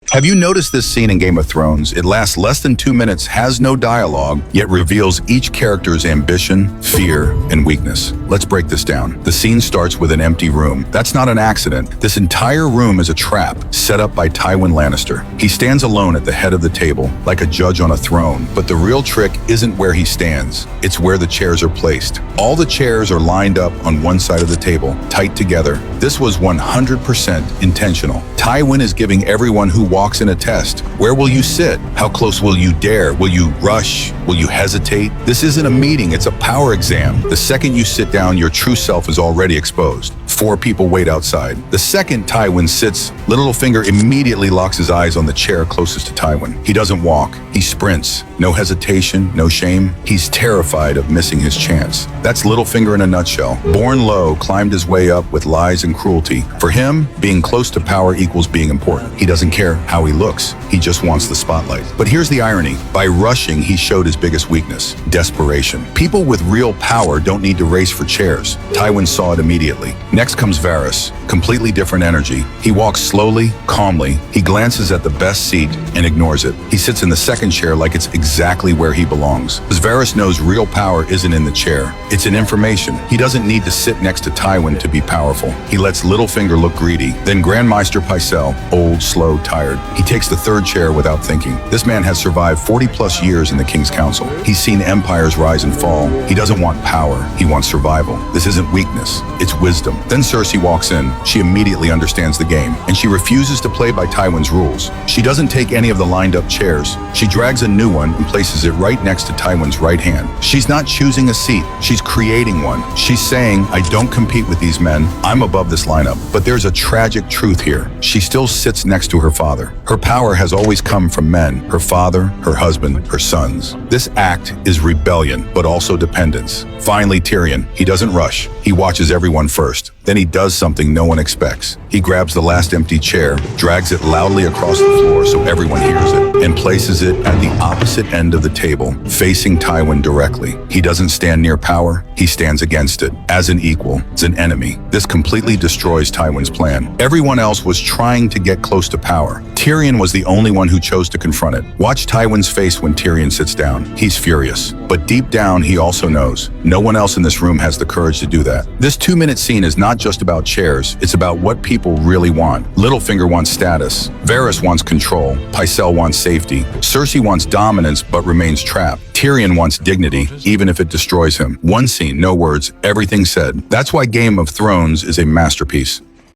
Have you noticed this scene in Game of Thrones? It lasts less than 2 minutes, has no dialogue, yet reveals each character's ambition, fear, and weakness. Let's break this down. The scene starts with an empty room. That's not an accident. This entire room is a trap set up by Tywin Lannister. He stands alone at the head of the table, like a judge on a throne. But the real trick isn't where he stands. It's where the chairs are placed. All the chairs are lined up on one side of the table, tight together. This was 100% intentional. Tywin is giving everyone who walks in a test. Where will you sit? How close will you dare? Will you rush? Will you hesitate? This isn't a meeting, it's a power exam. The second you sit down, your true self is already exposed. 4 people wait outside. The second Tywin sits, Littlefinger immediately locks his eyes on the chair closest to Tywin. He doesn't walk, he sprints. No hesitation, no shame. He's terrified of missing his chance. That's Littlefinger in a nutshell. Born low, climbed his way up with lies and cruelty. For him, being close to power equals being important. He doesn't care how he looks, he just wants the spotlight. But here's the irony. By rushing, he showed his biggest weakness: desperation. People with real power don't need to race for chairs. Tywin saw it immediately. Next comes Varys, completely different energy. He walks slowly, calmly. He glances at the best seat and ignores it. He sits in the second chair like it's exactly where he belongs. Because Varys knows real power isn't in the chair, it's in information. He doesn't need to sit next to Tywin to be powerful. He lets Littlefinger look greedy. Then Grandmaster Pycelle, old, slow, tired. He takes the third chair without thinking. This man has survived 40+ years in the King's Council. He's seen empires rise and fall. He doesn't want power, he wants survival. This isn't weakness, it's wisdom. Then Cersei walks in. She immediately understands the game, and she refuses to play by Tywin's rules. She doesn't take any of the lined up chairs. She drags a new one and places it right next to Tywin's right hand. She's not choosing a seat, she's creating one. She's saying, I don't compete with these men, I'm above this lineup. But there's a tragic truth here. She still sits next to her father. Her power has always come from men, her father, her husband, her sons. This act is rebellion, but also dependence. Finally, Tyrion, he doesn't rush. He watches everyone first. Then he does something no one expects. He grabs the last empty chair, drags it loudly across the floor so everyone hears it, and places it at the opposite end of the table, facing Tywin directly. He doesn't stand near power, he stands against it, as an equal, as an enemy. This completely destroys Tywin's plan. Everyone else was trying to get close to power. Tyrion was the only one who chose to confront it. Watch Tywin's face when Tyrion sits down. He's furious. But deep down, he also knows no one else in this room has the courage to do that. This 2-minute scene is not just about chairs, it's about what people really want. Littlefinger wants status. Varys wants control. Pycelle wants safety. Cersei wants dominance but remains trapped. Tyrion wants dignity, even if it destroys him. One scene, no words, everything said. That's why Game of Thrones is a masterpiece.